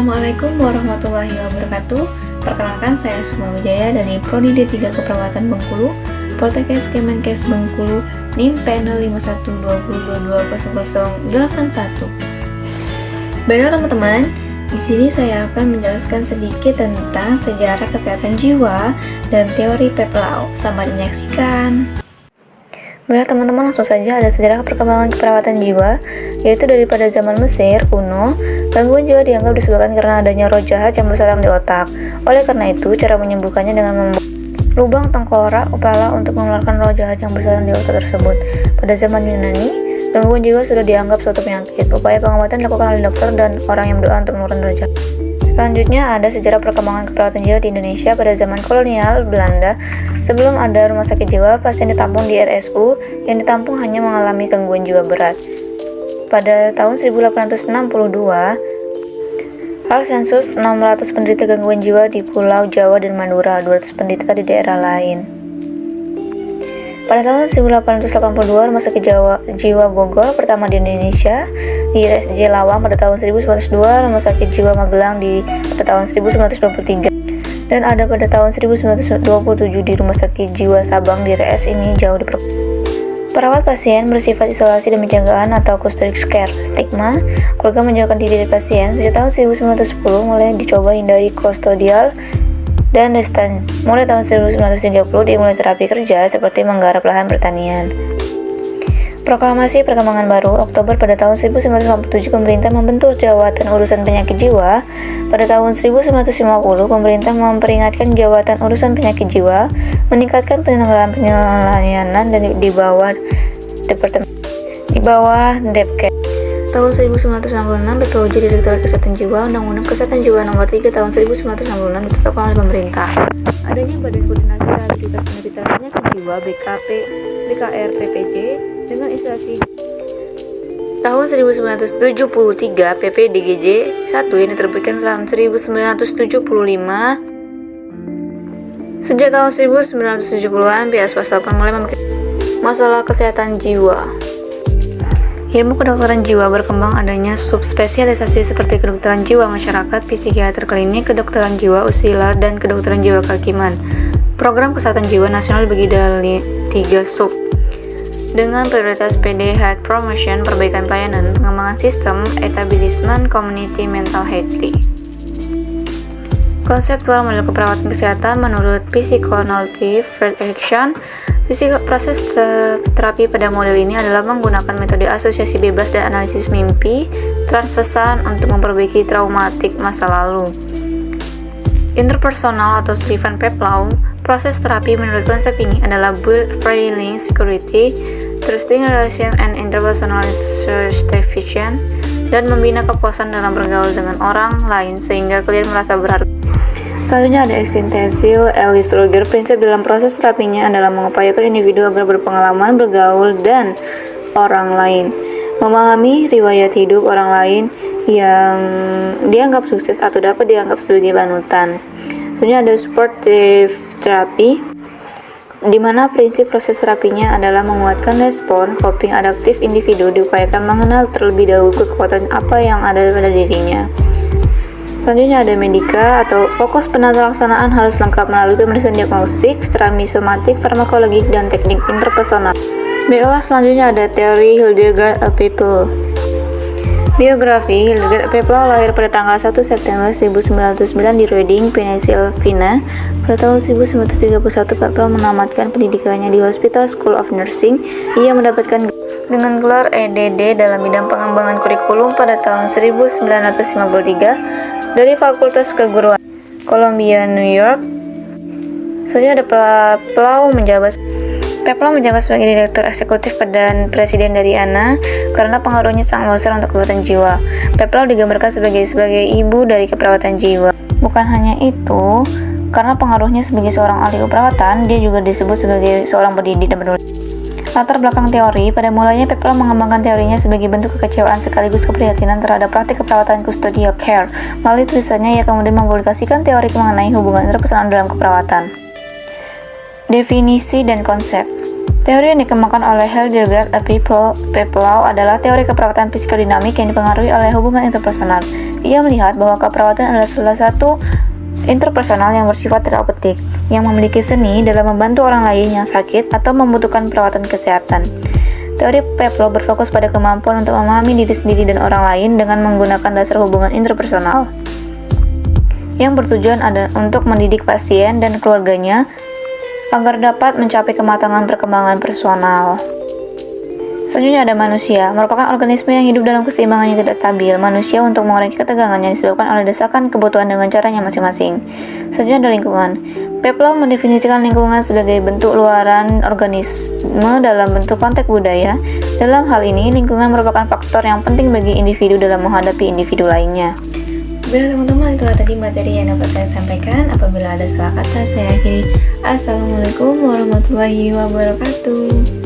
Assalamualaikum warahmatullahi wabarakatuh. Perkenalkan, saya Sukma Wijaya dari Prodi D3 Keperawatan Bengkulu, Poltekkes Kemenkes Bengkulu, NIM PN 5120220081. Baiklah teman-teman, di sini saya akan menjelaskan sedikit tentang sejarah kesehatan jiwa dan teori PEPLAU. Selamat menyaksikan. Baiklah teman-teman, langsung saja ada sejarah perkembangan keperawatan jiwa, yaitu daripada zaman Mesir kuno, gangguan jiwa dianggap disebabkan karena adanya roh jahat yang bersarang di otak. Oleh karena itu, cara menyembuhkannya dengan membuat lubang tengkorak kepala untuk mengeluarkan roh jahat yang bersarang di otak tersebut. Pada zaman Yunani, gangguan jiwa sudah dianggap suatu penyakit. Upaya pengobatan dilakukan oleh dokter dan orang yang berdoa untuk mengeluarkan roh jahat. Selanjutnya ada sejarah perkembangan keperawatan jiwa di Indonesia pada zaman kolonial Belanda. Sebelum ada rumah sakit jiwa, pasien ditampung di RSU, yang ditampung hanya mengalami gangguan jiwa berat. Pada tahun 1862, hal sensus 600 penderita gangguan jiwa di Pulau Jawa dan Madura, 200 penderita di daerah lain. Pada tahun 1882, Rumah Sakit Jiwa Bogor pertama di Indonesia di RSJ Lawang pada tahun 1902, Rumah Sakit Jiwa Magelang pada tahun 1923, dan ada pada tahun 1927 di Rumah Sakit Jiwa Sabang di RS ini jauh perawat pasien bersifat isolasi dan penjagaan atau custodial care. Stigma keluarga menjauhkan diri dari pasien. Sejak tahun 1910 mulai dicoba hindari custodial dan destan. Mulai tahun 1930 dimulai terapi kerja seperti menggarap lahan pertanian. Proklamasi Perkembangan Baru Oktober pada tahun 1947 pemerintah membentuk Jabatan Urusan Penyakit Jiwa. Pada tahun 1950 pemerintah memperingatkan Jabatan Urusan Penyakit Jiwa meningkatkan penyelenggaraan pelayanan dan di bawah Depkes. Tahun 1966 BPOJ Direktorat Kesehatan Jiwa, Undang-Undang Kesehatan Jiwa Nomor 3 Tahun 1996 ditetapkan oleh pemerintah. Adanya Badan Koordinasi Rehabilitasi Penderita Penyakit Jiwa BKR PPJ dengan instansi tahun 1973 PP DGJ 1 yang diterbitkan tahun 1975. Sejak tahun 1970-an pihak swasta mulai memikirkan masalah kesehatan jiwa. Ilmu kedokteran jiwa berkembang, adanya subspesialisasi seperti kedokteran jiwa masyarakat, psikiater klinik, kedokteran jiwa usila, dan kedokteran jiwa kehakiman. Program kesehatan jiwa nasional dibagi dari 3 sub dengan prioritas PD Health Promotion, perbaikan pelayanan, pengembangan sistem, establishment, community mental health. Konseptual model keperawatan kesehatan menurut psychoanalytic Frederickson. Proses terapi pada model ini adalah menggunakan metode asosiasi bebas dan analisis mimpi transversan untuk memperbaiki traumatik masa lalu. Interpersonal atau Sullivan PEPLAU. Proses terapi menurut konsep ini adalah build feeling security, trusting relation and interpersonal satisfaction, dan membina kepuasan dalam bergaul dengan orang lain sehingga kalian merasa berharga. Selanjutnya ada Existential Alice Roger. Prinsip dalam proses terapinya adalah mengupayakan individu agar berpengalaman bergaul dan orang lain, memahami riwayat hidup orang lain yang dianggap sukses atau dapat dianggap sebagai panutan. Selanjutnya ada Supportive Therapy, di mana prinsip proses terapinya adalah menguatkan respon coping adaptif individu, diupayakan mengenal terlebih dahulu kekuatan apa yang ada pada dirinya. Selanjutnya ada Medika atau fokus penata laksanaan harus lengkap melalui pemeriksaan diagnostik, terapi somatik, farmakologik, dan teknik interpersonal. Baiklah, selanjutnya ada teori Hildegard of People. Biografi Hildegard of People lahir pada tanggal 1 September 1909 di Reading, Pennsylvania. Pada tahun 1931 People menamatkan pendidikannya di Hospital School of Nursing. Ia mendapatkan dengan gelar EDD dalam bidang pengembangan kurikulum pada tahun 1953 dari Fakultas Keguruan Columbia, New York. Selanjutnya ada PEPLAU menjabat sebagai Direktur Eksekutif dan Presiden dari ANA karena pengaruhnya sangat besar untuk keperawatan jiwa. PEPLAU digambarkan sebagai ibu dari keperawatan jiwa. Bukan hanya itu, karena pengaruhnya sebagai seorang ahli keperawatan, dia juga disebut sebagai seorang pendidik dan penulis. Latar belakang teori, pada mulanya PEPLAU mengembangkan teorinya sebagai bentuk kekecewaan sekaligus keprihatinan terhadap praktik keperawatan custodial care. Melalui tulisannya, ia kemudian mempublikasikan teori mengenai hubungan interpersonal dalam keperawatan. Definisi dan konsep. Teori yang dikembangkan oleh Hildegard A. Peplau adalah teori keperawatan psikodinamik yang dipengaruhi oleh hubungan interpersonal. Ia melihat bahwa keperawatan adalah salah satu interpersonal yang bersifat terapeutik, yang memiliki seni dalam membantu orang lain yang sakit atau membutuhkan perawatan kesehatan. Teori Peplau berfokus pada kemampuan untuk memahami diri sendiri dan orang lain dengan menggunakan dasar hubungan interpersonal, yang bertujuan untuk mendidik pasien dan keluarganya agar dapat mencapai kematangan perkembangan personal. Selanjutnya ada manusia, merupakan organisme yang hidup dalam keseimbangan yang tidak stabil. Manusia untuk mengurangi ketegangan yang disebabkan oleh desakan kebutuhan dengan caranya masing-masing. Selanjutnya ada lingkungan. Peplau mendefinisikan lingkungan sebagai bentuk luaran organisme dalam bentuk konteks budaya. Dalam hal ini, lingkungan merupakan faktor yang penting bagi individu dalam menghadapi individu lainnya. Baiklah teman-teman, itulah tadi materi yang dapat saya sampaikan. Apabila ada salah kata, saya akhiri. Assalamualaikum warahmatullahi wabarakatuh.